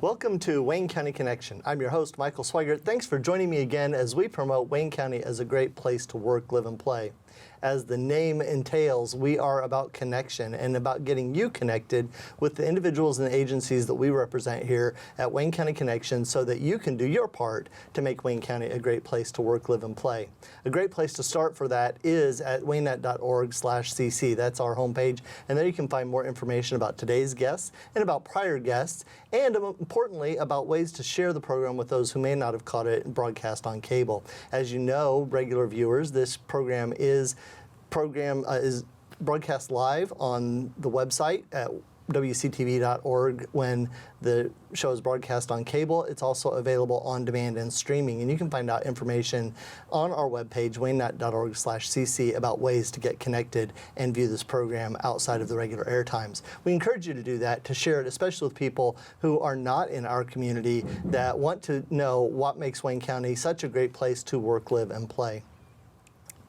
Welcome to Wayne County Connection. I'm your host, Michael Sweigart. Thanks for joining me again as we promote Wayne County as a great place to work, live, and play. As the name entails, we are about connection and about getting you connected with the individuals and agencies that we represent here at Wayne County Connection so that you can do your part to make Wayne County a great place to work, live, and play. A great place to start for that is at waynet.org/cc. That's our homepage, and there you can find more information about today's guests and about prior guests, and importantly, about ways to share the program with those who may not have caught it broadcast on cable. As you know, regular viewers, this program is broadcast live on the website at WCTV.org when the show is broadcast on cable. It's also available on demand and streaming, and you can find out information on our webpage, waynet.org/cc, about ways to get connected and view this program outside of the regular air times. We encourage you to do that, to share it, especially with people who are not in our community that want to know what makes Wayne County such a great place to work, live, and play.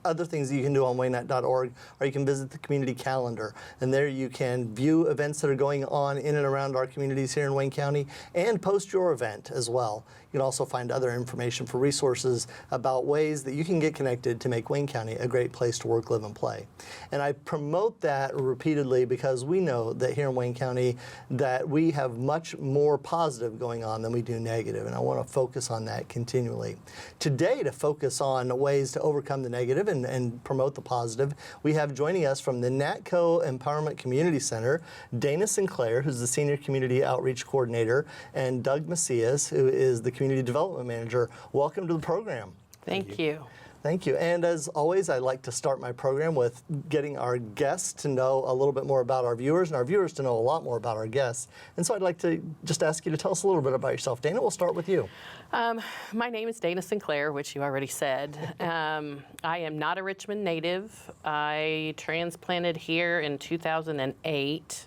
Other things that you can do on waynet.org, or you can visit the community calendar, and there you can view events that are going on in and around our communities here in Wayne County and post your event as well. You can also find other information for resources about ways that you can get connected to make Wayne County a great place to work, live, and play. And I promote that repeatedly because we know that here in Wayne County that we have much more positive going on than we do negative, and I want to focus on that continually. Today, to focus on ways to overcome the negative and promote the positive, we have joining us from the Natco Empowerment Community Center, Dana Sinclair, who's the Senior Community Outreach Coordinator, and Doug Macias, who is the Community Development Manager. Welcome to the program. Thank you. Thank you. And as always, I like to start my program with getting our guests to know a little bit more about our viewers, and our viewers to know a lot more about our guests. And so I'd like to just ask you to tell us a little bit about yourself. Dana, we'll start with you. My name is Dana Sinclair, which you already said. I am not a Richmond native. I transplanted here in 2008,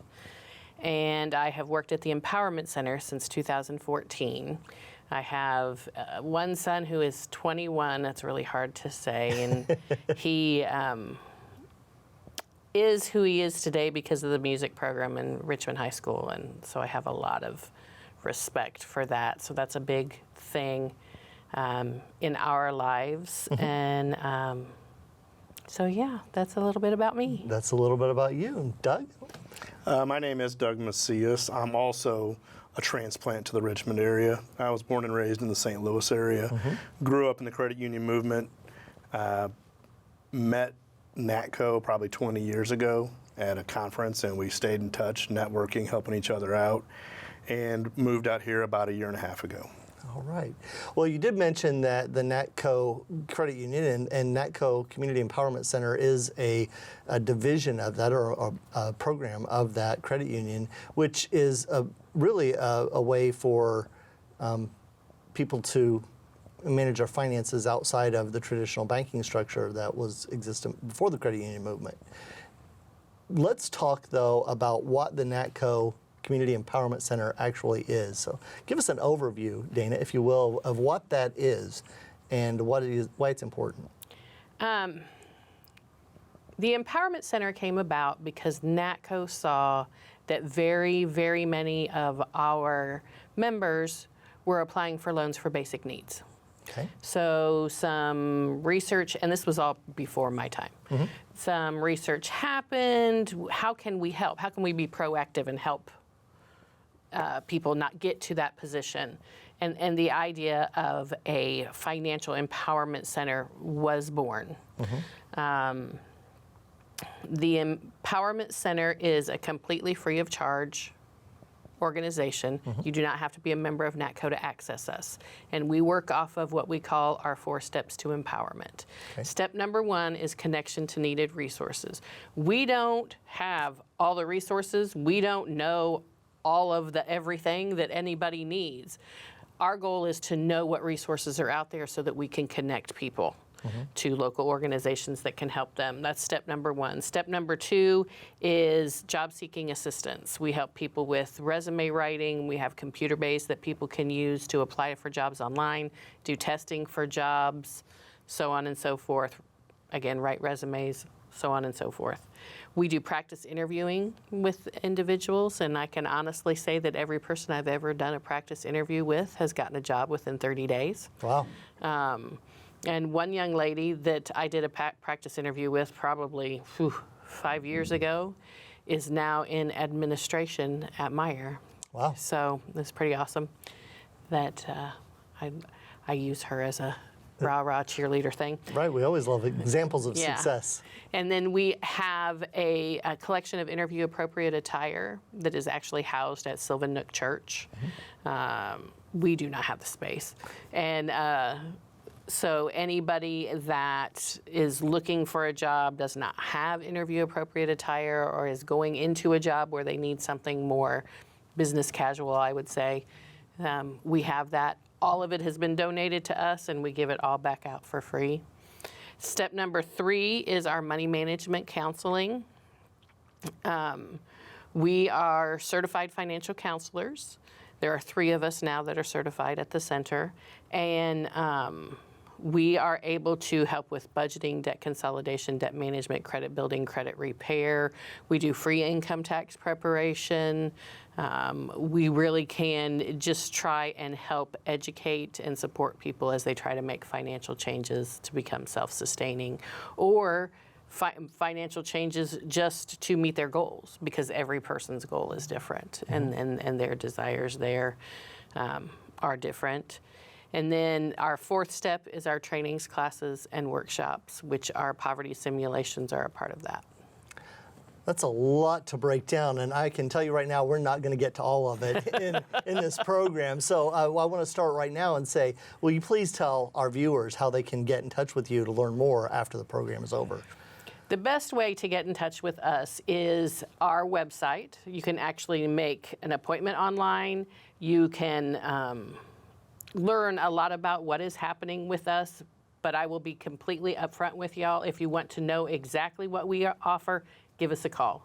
and I have worked at the Empowerment Center since 2014. I have one son who is 21. That's really hard to say. And he is who he is today because of the music program in Richmond High School. And so I have a lot of respect for that. So that's a big thing in our lives. Mm-hmm. And so, yeah, that's a little bit about me. That's a little bit about you. And Doug? My name is Doug Macias. I'm also a transplant to the Richmond area. I was born and raised in the St. Louis area. Mm-hmm. Grew up in the credit union movement. Met Natco probably 20 years ago at a conference, and we stayed in touch, networking, helping each other out, and moved out here about a year and a half ago. All right. Well, you did mention that the Natco Credit Union and Natco Community Empowerment Center is a division of that, or a program of that credit union, which is really a way for people to manage their finances outside of the traditional banking structure that was existent before the credit union movement. Let's talk, though, about what the Natco Community Empowerment Center actually is. So give us an overview, Dana, if you will, of what that is and what it is, why it's important. The Empowerment Center came about because Natco saw that very, very many of our members were applying for loans for basic needs. Okay. So some research, and this was all before my time, mm-hmm. Some research happened. How can we help? How can we be proactive and help people not get to that position? And the idea of a financial empowerment center was born. Mm-hmm. The Empowerment Center is a completely free of charge organization. Mm-hmm. You do not have to be a member of Natco to access us. And we work off of what we call our 4 steps to empowerment. Okay. Step number 1 is connection to needed resources. We don't have all the resources. We don't know all of the everything that anybody needs. Our goal is to know what resources are out there so that we can connect people. Mm-hmm. to local organizations that can help them. That's step number 1. Step number 2 is job seeking assistance. We help people with resume writing. We have computer-based that people can use to apply for jobs online, do testing for jobs, so on and so forth. Again, write resumes, so on and so forth. We do practice interviewing with individuals, and I can honestly say that every person I've ever done a practice interview with has gotten a job within 30 days. Wow. And one young lady that I did a practice interview with probably 5 years ago is now in administration at Meyer. Wow. So it's pretty awesome that I use her as a rah-rah cheerleader thing. Right, we always love examples of success. And then we have a collection of interview-appropriate attire that is actually housed at Sylvan Nook Church. We do not have the space. And so anybody that is looking for a job, does not have interview-appropriate attire, or is going into a job where they need something more business casual, I would say, we have that. All of it has been donated to us, and we give it all back out for free. Step number 3 is our money management counseling. We are certified financial counselors. There are 3 of us now that are certified at the center, and we are able to help with budgeting, debt consolidation, debt management, credit building, credit repair. We do free income tax preparation. We really can just try and help educate and support people as they try to make financial changes to become self-sustaining, or financial changes just to meet their goals, because every person's goal is different, and their desires there are different. And then our 4th step is our trainings, classes, and workshops, which our poverty simulations are a part of that. That's a lot to break down, and I can tell you right now we're not going to get to all of it in this program. So I want to start right now and say, will you please tell our viewers how they can get in touch with you to learn more after the program is over? The best way to get in touch with us is our website. You can actually make an appointment online. You can learn a lot about what is happening with us, but I will be completely upfront with y'all. If you want to know exactly what we offer, give us a call.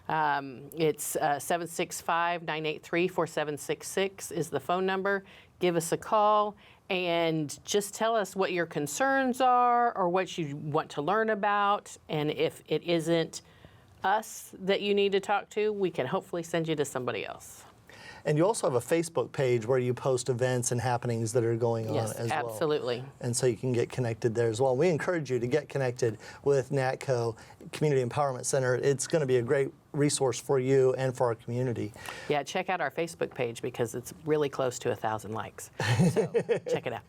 It's 765-983-4766 is the phone number. Give us a call and just tell us what your concerns are or what you want to learn about. And if it isn't us that you need to talk to, we can hopefully send you to somebody else. And you also have a Facebook page where you post events and happenings that are going on as well. Yes, absolutely. And so you can get connected there as well. We encourage you to get connected with Natco Community Empowerment Center. It's going to be a great resource for you and for our community. Yeah, check out our Facebook page because it's really close to 1,000 likes. So check it out.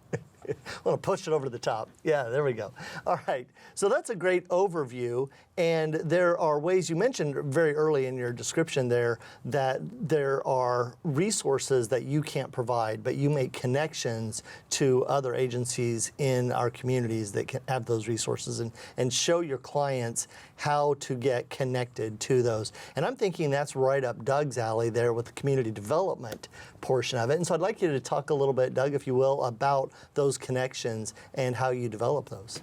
I want to push it over to the top. Yeah, there we go. All right. So that's a great overview. And there are ways, you mentioned very early in your description there, that there are resources that you can't provide, but you make connections to other agencies in our communities that can have those resources and show your clients how to get connected to those. And I'm thinking that's right up Doug's alley there with the community development portion of it. And so I'd like you to talk a little bit, Doug, if you will, about those connections and how you develop those.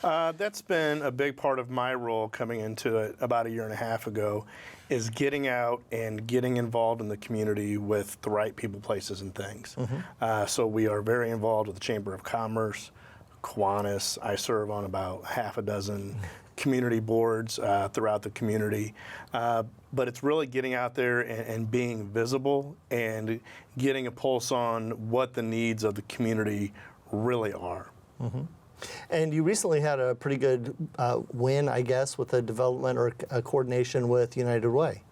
That's been a big part of my role coming into it about 1.5 years ago, is getting out and getting involved in the community with the right people, places, and things. So we are very involved with the Chamber of Commerce, Kiwanis. I serve on about 6 community boards throughout the community. But it's really getting out there and being visible and getting a pulse on what the needs of the community really are. And you recently had a pretty good win, I guess, with a development or a coordination with United Way.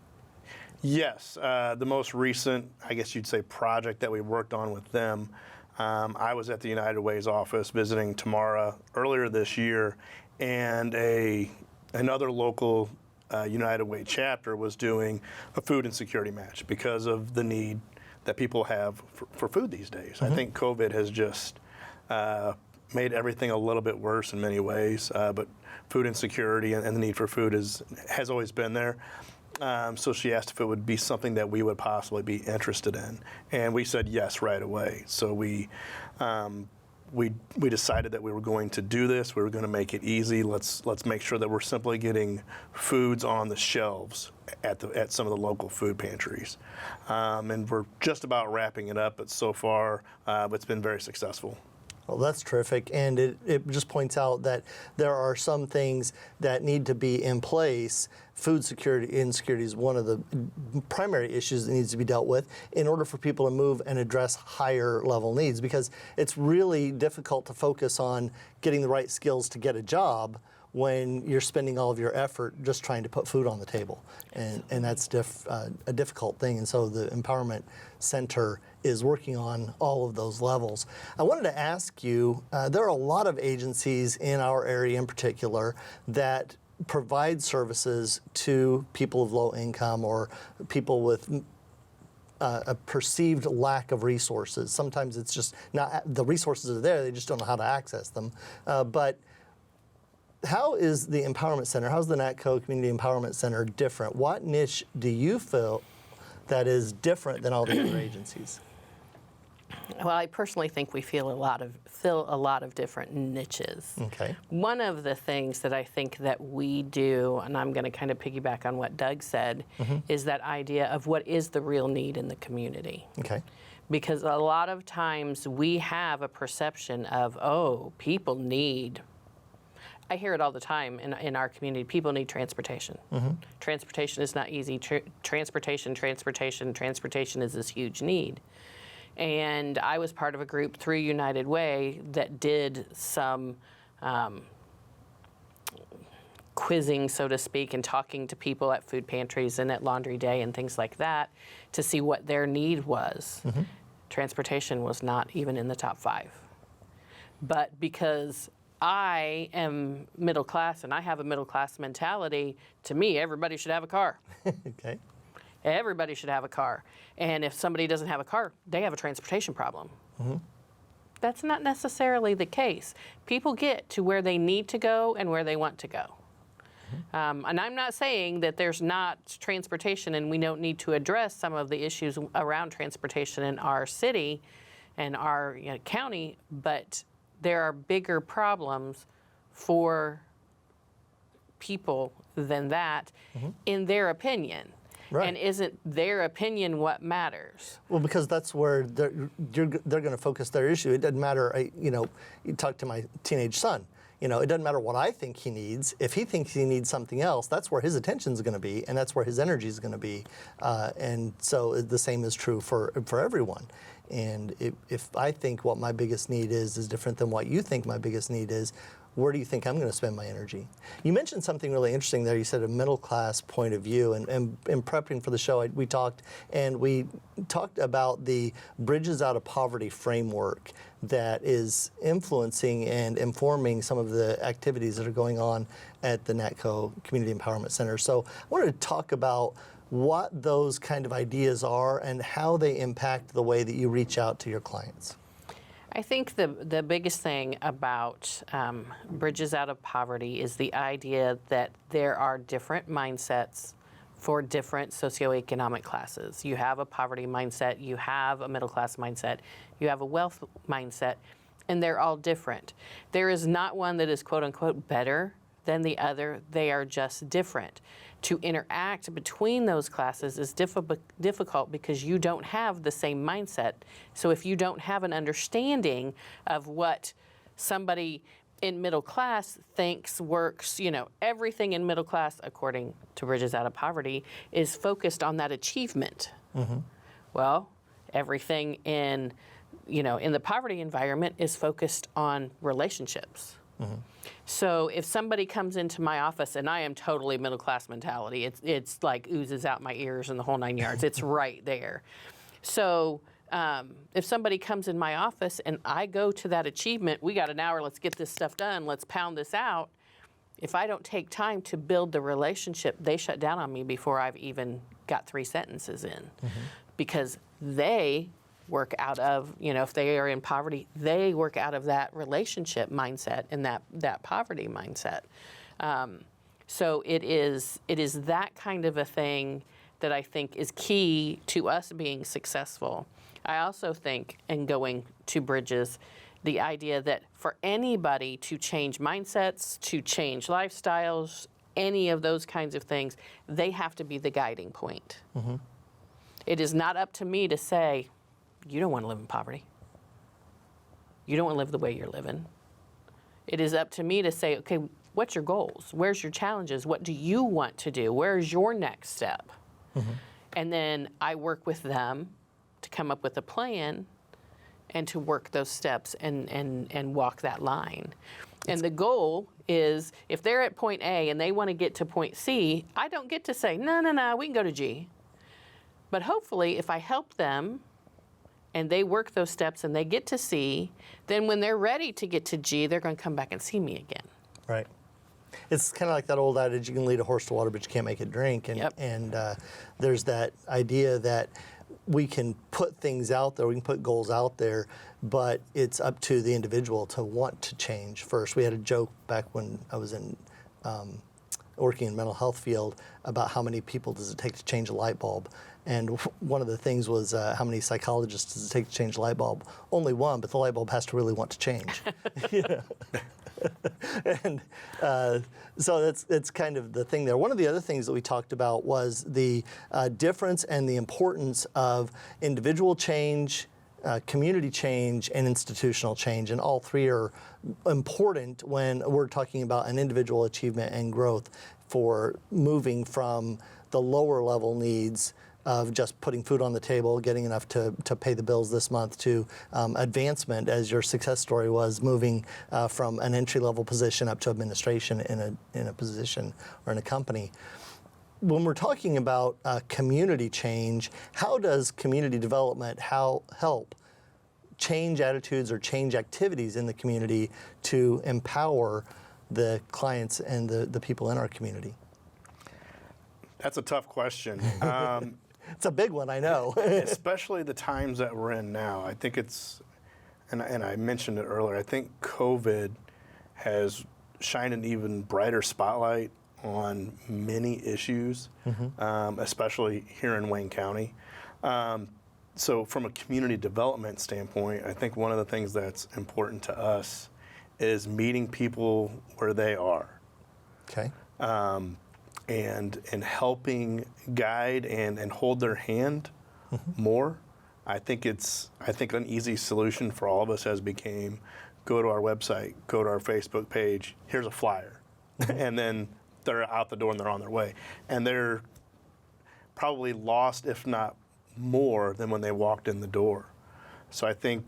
Yes, the most recent, I guess you'd say, project that we worked on with them. I was at the United Way's office visiting Tamara earlier this year, and another local United Way chapter was doing a food insecurity match because of the need that people have for food these days. I think COVID has just made everything a little bit worse in many ways, but food insecurity and the need for food has always been there. So she asked if it would be something that we would possibly be interested in, and we said yes right away. So we decided that we were going to do this. We were going to make it easy. Let's make sure that we're simply getting foods on the shelves at some of the local food pantries, and we're just about wrapping it up. But so far, it's been very successful. Well, that's terrific, and it just points out that there are some things that need to be in place. Food security, insecurity is one of the primary issues that needs to be dealt with in order for people to move and address higher level needs, because it's really difficult to focus on getting the right skills to get a job when you're spending all of your effort just trying to put food on the table. And that's a difficult thing. And so the Empowerment Center is working on all of those levels. I wanted to ask you, there are a lot of agencies in our area in particular that provide services to people of low income or people with a perceived lack of resources. Sometimes it's just not, the resources are there, they just don't know how to access them. But how is the Empowerment Center, how's the Natco Community Empowerment Center different? What niche do you feel that is different than all the other agencies? Well, I personally think we fill a lot of different niches. Okay. One of the things that I think that we do, and I'm going to kind of piggyback on what Doug said, is that idea of what is the real need in the community. Okay. Because a lot of times we have a perception of, oh, people need, I hear it all the time in our community, people need transportation. Transportation is not easy. Transportation is this huge need. And I was part of a group through United Way that did some quizzing, so to speak, and talking to people at food pantries and at Laundry Day and things like that to see what their need was. Transportation was not even in the top 5. But because I am middle class and I have a middle class mentality, to me, everybody should have a car. Okay. Everybody should have a car. And if somebody doesn't have a car, they have a transportation problem. That's not necessarily the case. People get to where they need to go and where they want to go. And I'm not saying that there's not transportation and we don't need to address some of the issues around transportation in our city and our county, but there are bigger problems for people than that, in their opinion. Right. And isn't their opinion what matters? Well, because that's where they're going to focus their issue. It doesn't matter, you talk to my teenage son. It doesn't matter what I think he needs. If he thinks he needs something else, that's where his attention's going to be, and that's where his energy is going to be. And so the same is true for everyone. And if I think what my biggest need is different than what you think my biggest need is, where do you think I'm going to spend my energy? You mentioned something really interesting there. You said a middle class point of view. And in prepping for the show, we talked about the Bridges Out of Poverty framework that is influencing and informing some of the activities that are going on at the Natco Community Empowerment Center. So I wanted to talk about what those kind of ideas are and how they impact the way that you reach out to your clients. I think the biggest thing about Bridges Out of Poverty is the idea that there are different mindsets for different socioeconomic classes. You have a poverty mindset, you have a middle class mindset, you have a wealth mindset, and they're all different. There is not one that is quote unquote better than the other, they are just different. To interact between those classes is difficult because you don't have the same mindset. So if you don't have an understanding of what somebody in middle class thinks works, everything in middle class, according to Bridges Out of Poverty, is focused on that achievement. Well, everything in the poverty environment is focused on relationships. So if somebody comes into my office, and I am totally middle class mentality, it's like oozes out my ears and the whole 9 yards. It's right there. So if somebody comes in my office and I go to that achievement, we got an hour, let's get this stuff done, let's pound this out. If I don't take time to build the relationship, they shut down on me before I've even got 3 sentences in. Because they work out of, if they are in poverty, they work out of that relationship mindset and that poverty mindset. So it is that kind of a thing that I think is key to us being successful. I also think, in going to Bridges, the idea that for anybody to change mindsets, to change lifestyles, any of those kinds of things, they have to be the guiding point. It is not up to me to say, you don't want to live in poverty. you don't want to live the way you're living. It is up to me to say, okay, what's your goals? Where's your challenges? What do you want to do? Where's your next step? And then I work with them to come up with a plan and to work those steps and walk that line. And the goal is, if they're at point A and they want to get to point C, I don't get to say, no, we can go to G. But hopefully, if I help them and they work those steps and they get to C, then when they're ready to get to G, they're going to come back and see me again. Right. It's kind of like that old adage, you can lead a horse to water, but you can't make it drink. And, Yep. and there's that idea that we can put things out there, we can put goals out there, but it's up to the individual to want to change first. We had a joke back when I was in working in mental health field about how many people does it take to change a light bulb. And one of the things was how many psychologists does it take to change a light bulb? Only one, but the light bulb has to really want to change. And so that's kind of the thing there. One of the other things that we talked about was the difference and the importance of individual change, community change, and institutional change. And all three are important when we're talking about an individual achievement and growth for moving from the lower level needs of just putting food on the table, getting enough to pay the bills this month, to advancement, as your success story was, moving from an entry-level position up to administration in a position or in a company. When we're talking about community change, how does community development help change attitudes or change activities in the community to empower the clients and the people in our community? That's a tough question. It's a big one, I know. Especially the times that we're in now. I think it's, and I mentioned it earlier, I think COVID has shined an even brighter spotlight on many issues, especially here in Wayne County. So from a community development standpoint, I think one of the things that's important to us is meeting people where they are. Okay. And helping guide and hold their hand more. I think an easy solution for all of us has became, go to our website, go to our Facebook page, here's a flyer. And then they're out the door and they're on their way. And they're probably lost, if not more, than when they walked in the door. So I think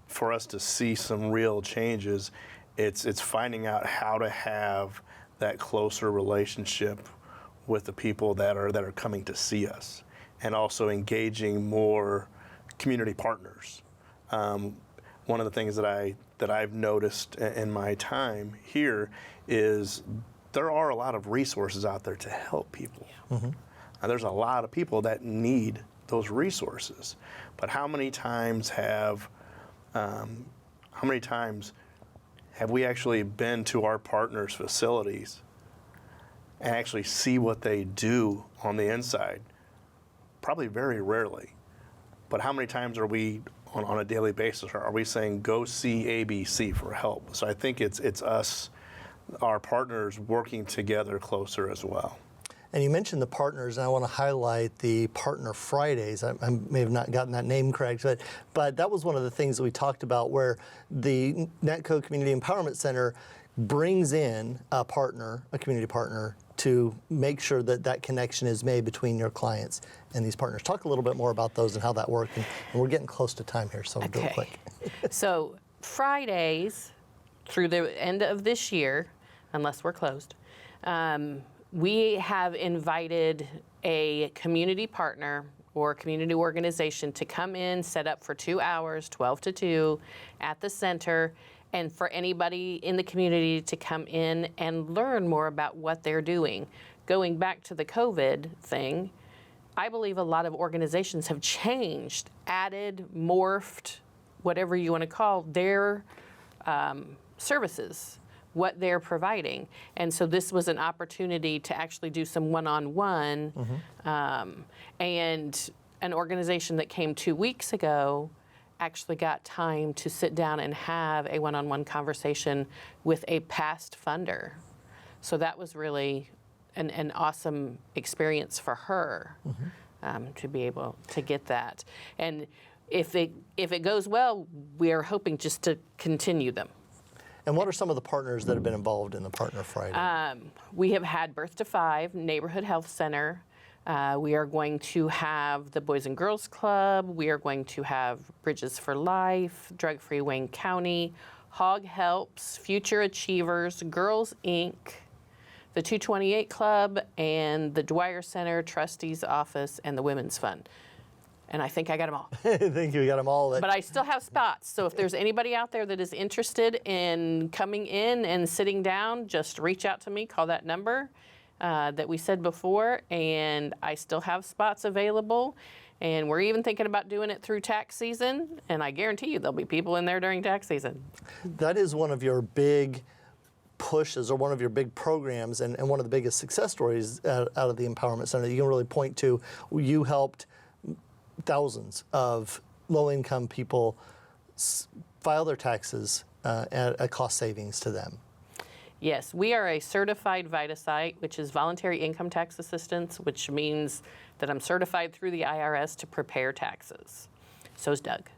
for us to see some real changes, it's finding out how to have that closer relationship with the people that are coming to see us, and also engaging more community partners. One of the things that I've noticed in my time here is there are a lot of resources out there to help people. And there's a lot of people that need those resources. But how many times have we actually been to our partners' facilities and actually see what they do on the inside? Probably very rarely. But how many times are we on a daily basis, are we saying, go see ABC for help? So I think it's us, our partners, working together closer as well. And you mentioned the partners, and I want to highlight the Partner Fridays. I may have not gotten that name correct, but that was one of the things that we talked about, where the Natco Community Empowerment Center brings in a partner, a community partner, to make sure that that connection is made between your clients and these partners. Talk a little bit more about those and how that worked. And we're getting close to time here, so do it quick. So Fridays through the end of this year, unless we're closed, we have invited a community partner or community organization to come in, set up for 2 hours, 12 to 2, at the center, and for anybody in the community to come in and learn more about what they're doing. Going back to the COVID thing, I believe a lot of organizations have changed, added, morphed, whatever you want to call their services, what they're providing. And so this was an opportunity to actually do some one-on-one. And an organization that came 2 weeks ago actually got time to sit down and have a one-on-one conversation with a past funder. So that was really an awesome experience for her to be able to get that. And if it goes well, we are hoping just to continue them. And what are some of the partners that have been involved in the Partner Friday? We have had Birth to Five, Neighborhood Health Center. We are going to have the Boys and Girls Club. We are going to have Bridges for Life, Drug Free Wayne County, Hog Helps, Future Achievers, Girls Inc., the 228 Club, and the Dwyer Center, Trustee's Office, and the Women's Fund. And I think I got them all. I think you got them all. But I still have spots. So if there's anybody out there that is interested in coming in and sitting down, just reach out to me, call that number that we said before, and I still have spots available. And we're even thinking about doing it through tax season, and I guarantee you there'll be people in there during tax season. That is one of your big pushes or one of your big programs and one of the biggest success stories out of the Empowerment Center that you can really point to. You helped thousands of low-income people file their taxes at a cost savings to them. Yes, we are a certified VITA site, which is Voluntary Income Tax Assistance, which means that I'm certified through the IRS to prepare taxes. So is Doug.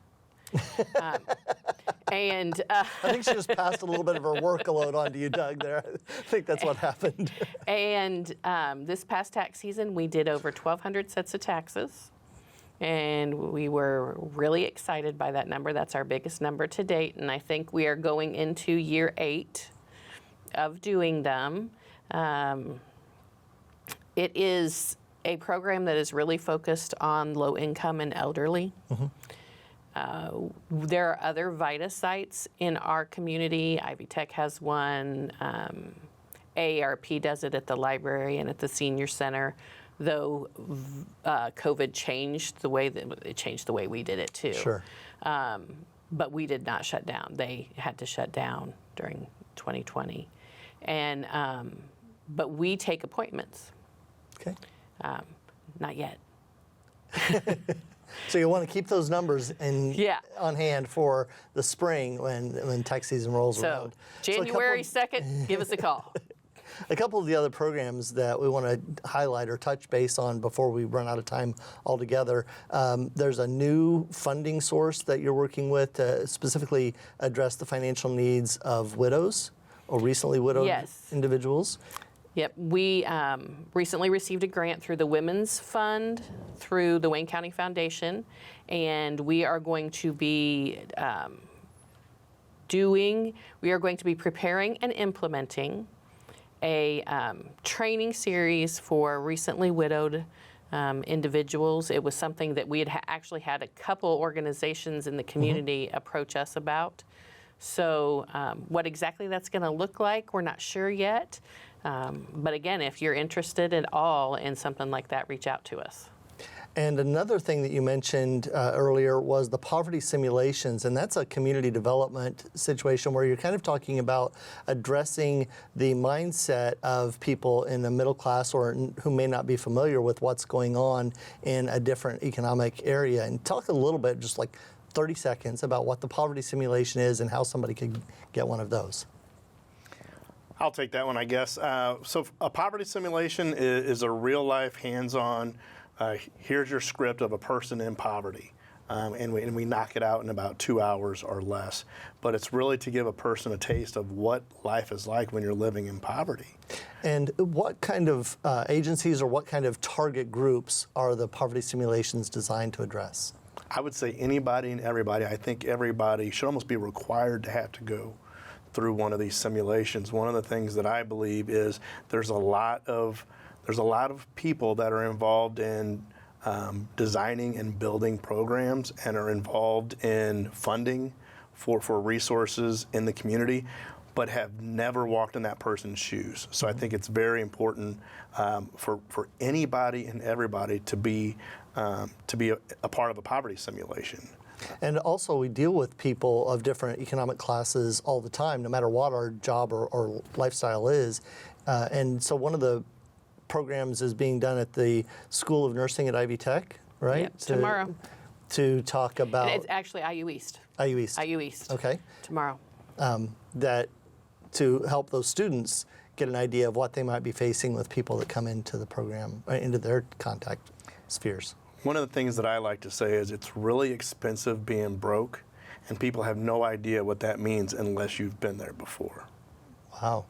I think she just passed a little bit of her workload on to you, Doug, there. I think that's what happened. And this past tax season, we did over 1,200 sets of taxes. And we were really excited by that number. That's our biggest number to date. And I think we are going into year 8 of doing them. It is a program that is really focused on low income and elderly. Mm-hmm. There are other VITA sites in our community. Ivy Tech has one. AARP does it at the library and at the senior center. Though COVID changed the way we did it too. Sure. But we did not shut down. They had to shut down during 2020, and but we take appointments. Okay. Not yet. So you want to keep those numbers Yeah. on hand for the spring when tax season rolls around. January 2nd, give us a call. A couple of the other programs that we want to highlight or touch base on before we run out of time altogether, there's a new funding source that you're working with to specifically address the financial needs of widows or recently widowed individuals. Yep, we recently received a grant through the Women's Fund, through the Wayne County Foundation, and we are going to be preparing and implementing a training series for recently widowed individuals. It was something that we had actually had a couple organizations in the community approach us about. So what exactly that's going to look like, we're not sure yet. But again, if you're interested at all in something like that, reach out to us. And another thing that you mentioned earlier was the poverty simulations, and that's a community development situation where you're kind of talking about addressing the mindset of people in the middle class or who may not be familiar with what's going on in a different economic area. And talk a little bit, just like 30 seconds, about what the poverty simulation is and how somebody could get one of those. I'll take that one, I guess. So a poverty simulation is a real-life, hands-on, here's your script of a person in poverty, and we knock it out in about 2 hours or less. But it's really to give a person a taste of what life is like when you're living in poverty. And what kind of agencies or what kind of target groups are the poverty simulations designed to address? I would say anybody and everybody. I think everybody should almost be required to have to go through one of these simulations. One of the things that I believe is there's a lot of people that are involved in designing and building programs and are involved in funding for resources in the community, but have never walked in that person's shoes. So I think it's very important for anybody and everybody to be a part of a poverty simulation. And also, we deal with people of different economic classes all the time, no matter what our job or lifestyle is. And so one of the programs is being done at the School of Nursing at Ivy Tech, right? Yep, tomorrow. To talk about... And it's actually IU East. IU East. IU East. Okay. Tomorrow. That to help those students get an idea of what they might be facing with people that come into the program, into their contact spheres. One of the things that I like to say is it's really expensive being broke, and people have no idea what that means unless you've been there before. Wow.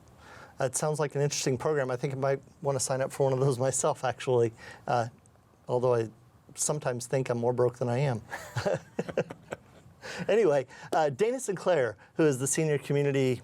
That sounds like an interesting program. I think I might want to sign up for one of those myself, actually, although I sometimes think I'm more broke than I am. Anyway, Dana Sinclair, who is the Senior Community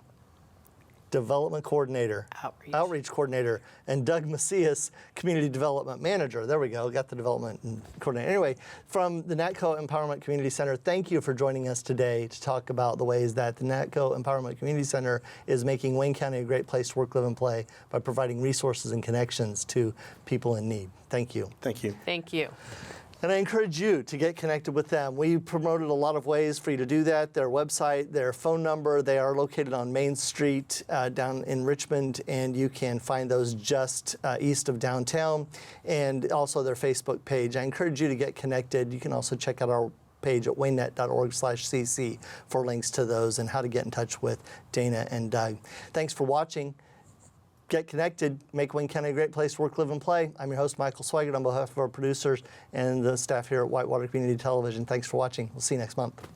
Development Coordinator, Outreach Coordinator, and Doug Macias, Community Development Manager. There we go, got the development coordinator. Anyway, from the Natco Empowerment Community Center, thank you for joining us today to talk about the ways that the Natco Empowerment Community Center is making Wayne County a great place to work, live, and play by providing resources and connections to people in need. Thank you. Thank you. Thank you. And I encourage you to get connected with them. We promoted a lot of ways for you to do that. Their website, their phone number, they are located on Main Street down in Richmond, and you can find those just east of downtown, and also their Facebook page. I encourage you to get connected. You can also check out our page at waynet.org/cc for links to those and how to get in touch with Dana and Doug. Thanks for watching. Get connected, make Wayne County a great place to work, live, and play. I'm your host, Michael Sweigart, on behalf of our producers and the staff here at Whitewater Community Television. Thanks for watching. We'll see you next month.